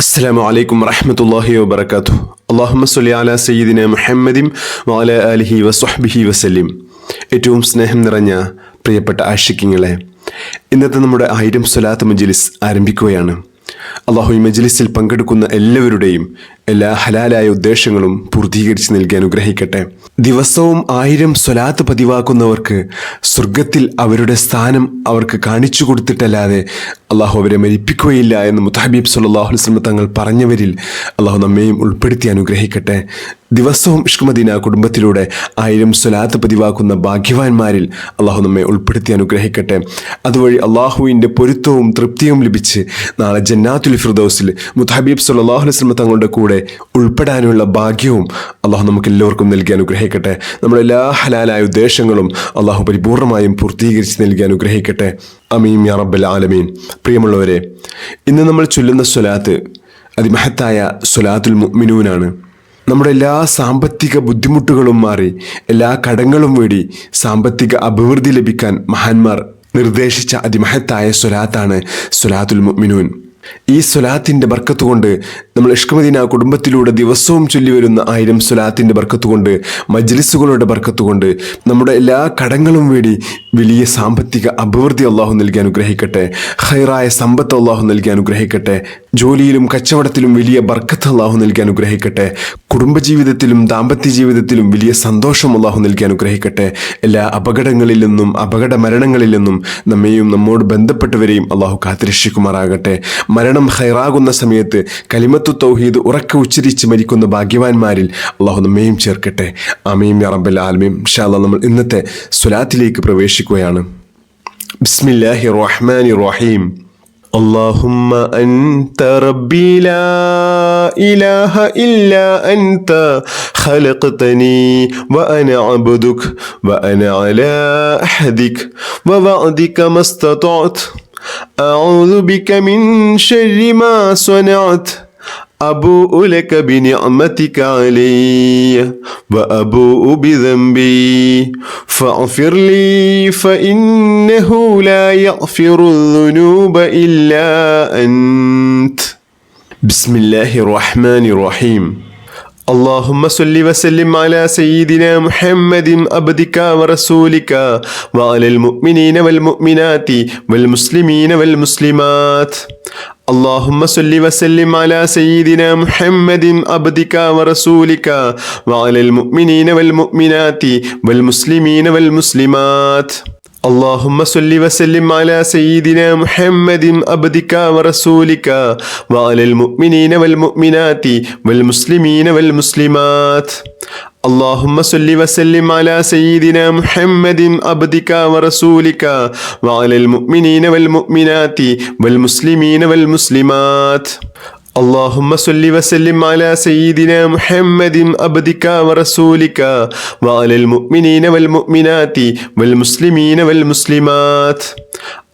അസ്സലാമു അലൈക്കും വറഹ്മത്തുള്ളാഹി വബറകാതുഹു. അല്ലാഹുമ്മ സ്വല്ലി അലാ സയ്യിദിന മുഹമ്മദിൻ വഅലാ ആലിഹി വസ്വഹ്ബിഹി വസല്ലിം. ഏറ്റവും സ്നേഹം നിറഞ്ഞ പ്രിയപ്പെട്ട ആശിഖ്യങ്ങളെ, ഇന്നത്തെ നമ്മുടെ 1000 സ്വലാത്ത് മജ്ലിസ് ആരംഭിക്കുകയാണ്. അള്ളാഹു ഈ മജ്ലിസിൽ പങ്കെടുക്കുന്ന എല്ലാവരുടെയും എല്ലാ ഹലാലായ ഉദ്ദേശങ്ങളും പൂർത്തീകരിച്ച് നൽകി അനുഗ്രഹിക്കട്ടെ. ദിവസവും 1000 സ്വലാത്ത് പതിവാക്കുന്നവർക്ക് സ്വർഗത്തിൽ അവരുടെ സ്ഥാനം അവർക്ക് കാണിച്ചു കൊടുത്തിട്ടല്ലാതെ അള്ളാഹു അവരെ മരിപ്പിക്കുകയില്ല എന്ന് മുത്തഹബീബ് സല്ലല്ലാഹു അലൈഹി വസല്ലം തങ്ങൾ പറഞ്ഞവരിൽ അള്ളാഹു നമ്മെയും ഉൾപ്പെടുത്തി അനുഗ്രഹിക്കട്ടെ. ദിവസവും ഇഷ്ക് മദീന കുടുംബത്തിലൂടെ 1000 സ്വലാത്ത് പതിവാക്കുന്ന ഭാഗ്യവാന്മാരിൽ അള്ളാഹു നമ്മെ ഉൾപ്പെടുത്തി അനുഗ്രഹിക്കട്ടെ. അതുവഴി അള്ളാഹുവിൻ്റെ പൊരുത്തവും തൃപ്തിയും ലഭിച്ച് നാളെ ജന്നാത്തുൽ ഫിർദൗസിൽ മുത്തഹബീബ് സല്ലല്ലാഹു അലൈഹി വസല്ലം തങ്ങളുടെ കൂടെ ഉൾപ്പെടാനുള്ള ഭാഗ്യവും അള്ളാഹു നമുക്ക് എല്ലാവർക്കും നൽകി അനുഗ്രഹിക്കട്ടെ. നമ്മുടെ എല്ലാ ഹലാലായ ഉദ്ദേശങ്ങളും അള്ളാഹു പരിപൂർണമായും പൂർത്തീകരിച്ച് നൽകി അനുഗ്രഹിക്കട്ടെ. ആമീൻ യാ റബ്ബൽ ആലമീൻ. പ്രിയമുള്ളവരെ, ഇന്ന് നമ്മൾ ചൊല്ലുന്ന സ്വലാത്ത് അതിമഹത്തായ സ്വലാത്തുൽ മുഅ്മിനൂനാണ്. നമ്മുടെ എല്ലാ സാമ്പത്തിക ബുദ്ധിമുട്ടുകളും മാറി എല്ലാ കടങ്ങളും വീടി സാമ്പത്തിക അഭിവൃദ്ധി ലഭിക്കാൻ മഹാന്മാർ നിർദ്ദേശിച്ച അതിമഹത്തായ സ്വലാത്താണ് സ്വലാത്തുൽ മുഅ്മിനൂൻ. ഈ സ്വലാത്തിൻ്റെ ബർക്കത്ത് കൊണ്ട് നമ്മൾ ഇഷ്ക് മദീന കുടുംബത്തിലൂടെ ദിവസവും ചൊല്ലി വരുന്ന 1000 സ്വലാത്തിൻ്റെ ബർക്കത്ത് കൊണ്ട്, മജ്ലിസുകളുടെ ബർക്കത്ത് കൊണ്ട് നമ്മുടെ എല്ലാ കടങ്ങളും വേടി വലിയ സാമ്പത്തിക അഭിവൃദ്ധി അള്ളാഹു നൽകി അനുഗ്രഹിക്കട്ടെ. ഖൈറായ സമ്പത്ത് അള്ളാഹു നൽകി അനുഗ്രഹിക്കട്ടെ. ജോലിയിലും കച്ചവടത്തിലും വലിയ ബർക്കത്ത് അള്ളാഹു നൽകി അനുഗ്രഹിക്കട്ടെ. കുടുംബജീവിതത്തിലും ദാമ്പത്യ ജീവിതത്തിലും വലിയ സന്തോഷം അള്ളാഹു നൽകി അനുഗ്രഹിക്കട്ടെ. എല്ലാ അപകടങ്ങളിൽ നിന്നും അപകട മരണങ്ങളിൽ നിന്നും നമ്മെയും നമ്മോട് ബന്ധപ്പെട്ടവരെയും അള്ളാഹു കാത്തുരക്ഷിക്കുമാറാകട്ടെ. മരണം ഖൈറാകുന്ന സമയത്ത് കലിമത്തു തൗഹീദ് ഉറക്കെ ഉച്ചരിച്ച് മരിക്കുന്ന ഭാഗ്യവാന്മാരിൽ അള്ളാഹു നമ്മെയും ചേർക്കട്ടെ. ആമീൻ യാ റബ്ബൽ ആലമീൻ. ഇൻഷാ അല്ലാഹ് നമ്മൾ ഇന്നത്തെ സ്വലാത്തിലേക്ക് പ്രവേശിക്കുകയാണ്. ബിസ്മില്ലാഹിർ റഹ്മാനിർ റഹീം. اللهم أنت ربي لا إله إلا أنت خلقتني وأنا عبدك وأنا على عهدك ووعدك ما استطعت أعوذ بك من شر ما صنعت أبوء لك بنعمتك علي وأبوء بذنبي فاغفر لي فإنه لا يغفر الذنوب إلا أنت. بسم الله الرحمن الرحيم. اللهم صل وسلم على سيدنا محمد عبدك ورسولك وعلى المؤمنين والمؤمنات والمسلمين والمسلمات. اللهم صل وسلم على سيدنا محمد عبدك ورسولك وعلى المؤمنين والمؤمنات والمسلمين والمسلمات. اللهم صل وسلم على سيدنا محمد عبدك ورسولك وعلى المؤمنين والمؤمنات والمسلمين والمسلمات. اللهم صل وسلم على سيدنا محمد عبدك ورسولك وعلى المؤمنين والمؤمنات والمسلمين والمسلمات. اللهم صل وسلم على سيدنا محمد عبدك ورسولك وعلى المؤمنين والمؤمنات والمسلمين والمسلمات.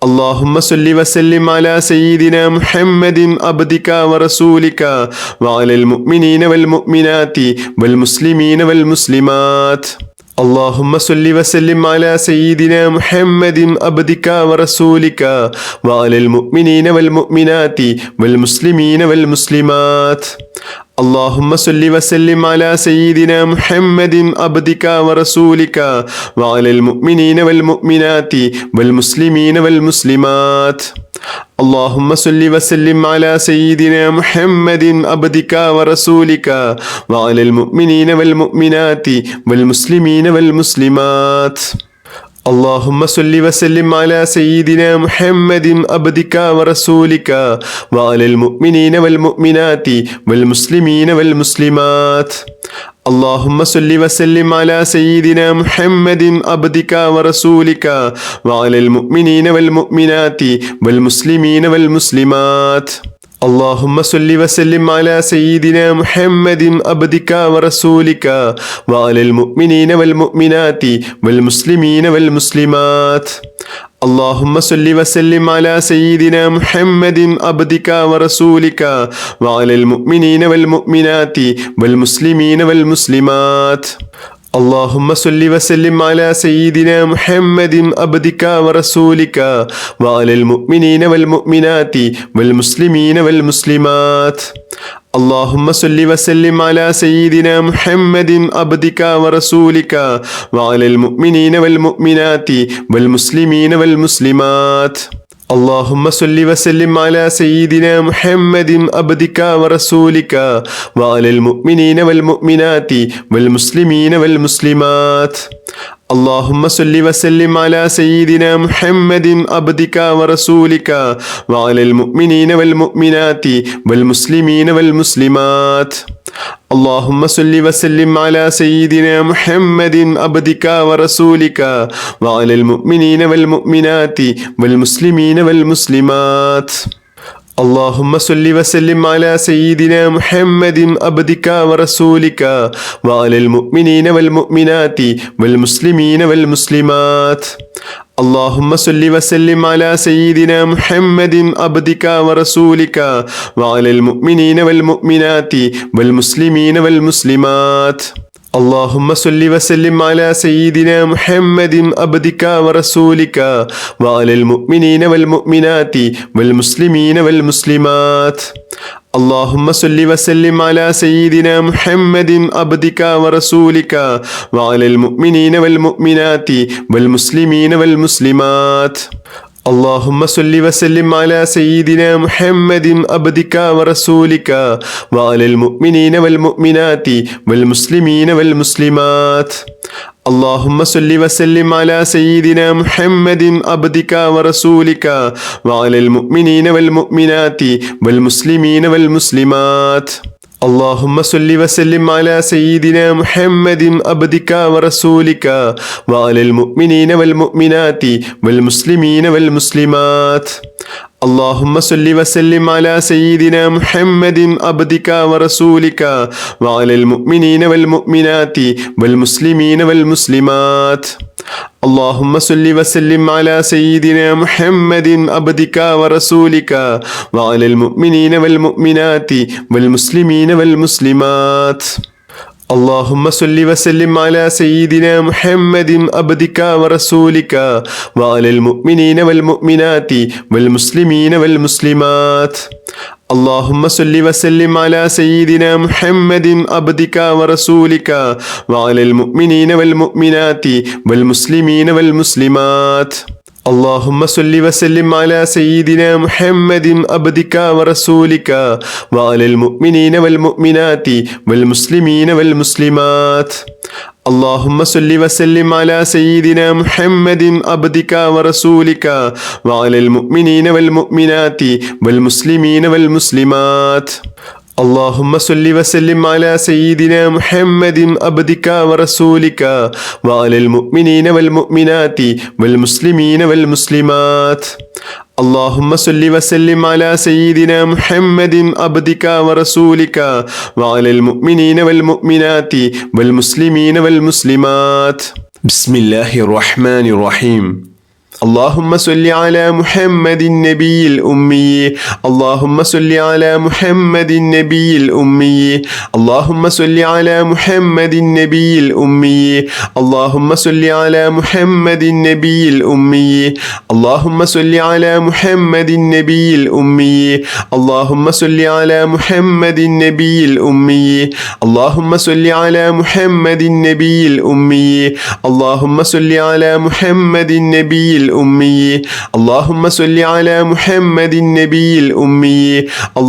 اللهم صل وسلم على سيدنا محمد عبدك ورسولك وعلى المؤمنين والمؤمنات والمسلمين والمسلمات. اللهم صل وسلم على سيدنا محمد عبدك ورسولك وعلى المؤمنين والمؤمنات والمسلمين والمسلمات. اللهم صل وسلم على سيدنا محمد عبدك ورسولك وعلى المؤمنين والمؤمنات والمسلمين والمسلمات. اللهم صل وسلم على سيدنا محمد عبدك ورسولك وعلى المؤمنين والمؤمنات والمسلمين والمسلمات. اللهم صل وسلم على سيدنا محمد عبدك ورسولك وعلى المؤمنين والمؤمنات والمسلمين والمسلمات. اللهم صل وسلم على سيدنا محمد عبدك ورسولك وعلى المؤمنين والمؤمنات والمسلمين والمسلمات. اللهم صل وسلم على سيدنا محمد عبدك ورسولك وعلى المؤمنين والمؤمنات والمسلمين والمسلمات. اللهم صل وسلم على سيدنا محمد عبدك ورسولك وعلى المؤمنين والمؤمنات والمسلمين والمسلمات. اللهم صل وسلم على سيدنا محمد عبدك ورسولك وعلى المؤمنين والمؤمنات والمسلمين والمسلمات. اللهم صل وسلم على سيدنا محمد عبدك ورسولك وعلى المؤمنين والمؤمنات والمسلمين والمسلمات. اللهم صل وسلم على سيدنا محمد عبدك ورسولك وعلى المؤمنين والمؤمنات والمسلمين والمسلمات. اللهم صل وسلم على سيدنا محمد عبدك ورسولك وعلى المؤمنين والمؤمنات والمسلمين والمسلمات. اللهم صل وسلم على سيدنا محمد عبدك ورسولك وعلى المؤمنين والمؤمنات والمسلمين والمسلمات. اللهم صل وسلم على سيدنا محمد عبدك ورسولك وعلى المؤمنين والمؤمنات والمسلمين والمسلمات. اللهم صل وسلم على سيدنا محمد عبدك ورسولك وعلى المؤمنين والمؤمنات والمسلمين والمسلمات. اللهم صل وسلم على سيدنا محمد عبدك ورسولك وعلى المؤمنين والمؤمنات والمسلمين والمسلمات. اللهم صل وسلم على سيدنا محمد عبدك ورسولك وعلى المؤمنين والمؤمنات والمسلمين والمسلمات. اللهم صل وسلم على سيدنا محمد عبدك ورسولك وعلى المؤمنين والمؤمنات والمسلمين والمسلمات. اللهم صل وسلم على سيدنا محمد عبدك ورسولك وعلى المؤمنين والمؤمنات والمسلمين والمسلمات. اللهم صل وسلم على سيدنا محمد عبدك ورسولك وعلى المؤمنين والمؤمنات والمسلمين والمسلمات. اللهم صل وسلم على سيدنا محمد عبدك ورسولك وعلى المؤمنين والمؤمنات والمسلمين والمسلمات. اللهم صل وسلم على سيدنا محمد عبدك ورسولك وعلى المؤمنين والمؤمنات والمسلمين والمسلمات. اللهم صل وسلم على سيدنا محمد عبدك ورسولك وعلى المؤمنين والمؤمنات والمسلمين والمسلمات. اللهم صل وسلم على سيدنا محمد عبدك ورسولك وعلى المؤمنين والمؤمنات والمسلمين والمسلمات. اللهم صل وسلم على سيدنا محمد عبدك ورسولك وعلى المؤمنين والمؤمنات والمسلمين والمسلمات. اللهم صل وسلم على سيدنا محمد عبدك ورسولك وعلى المؤمنين والمؤمنات والمسلمين والمسلمات. اللهم صل وسلم على سيدنا محمد عبدك ورسولك وعلى المؤمنين والمؤمنات والمسلمين والمسلمات. اللهم صل وسلم على سيدنا محمد عبدك ورسولك وعلى المؤمنين والمؤمنات والمسلمين والمسلمات. بسم الله الرحمن الرحيم. اللهم صل على محمد النبي الأمي. اللهم صل على محمد النبي الأمي. اللهم صل على محمد النبي الأمي. اللهم صل على محمد النبي الأمي. اللهم صل على محمد النبي الأمي. اللهم صل على محمد النبي الأمي. اللهم صل على محمد النبي الأمي. اللهم صل على محمد النبي الأمي. اللهم صل على محمد النبي الأمي.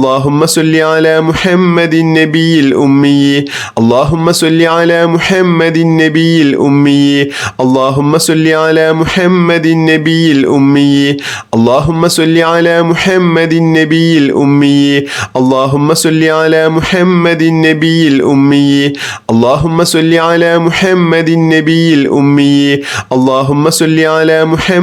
اللهم صل على محمد النبي الأمي. اللهم صل على محمد النبي الأمي. اللهم صل على محمد النبي الأمي. اللهم صل على محمد النبي الأمي. اللهم صل على محمد النبي الأمي. اللهم صل على محمد النبي الأمي. اللهم صل على محمد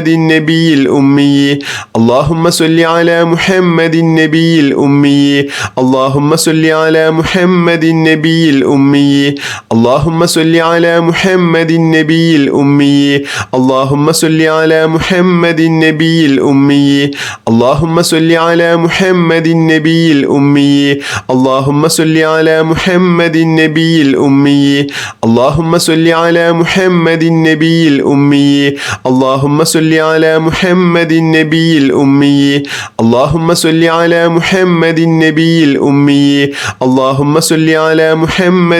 محمد النبي الأمي اللهم صل على محمد النبي الأمي اللهم صل على محمد النبي الأمي اللهم صل على محمد النبي الأمي اللهم صل على محمد النبي الأمي اللهم صل على محمد النبي الأمي اللهم صل على محمد النبي الأمي اللهم صل على محمد النبي الأمي اللهم صل على محمد النبي الأمي اللهم صل على محمد النبي الأمي اللهم صل على محمد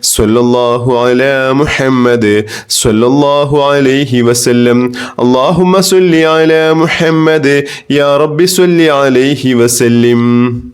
സ്വല്ലല്ലാഹു അലാ മുഹമ്മദ് സ്വല്ലല്ലാഹു അലൈഹി വസല്ലം. അല്ലാഹുമ്മ സ്വല്ലി അലാ മുഹമ്മദ് യാ റബ്ബി സ്വല്ലി അലൈഹി വസല്ലിം.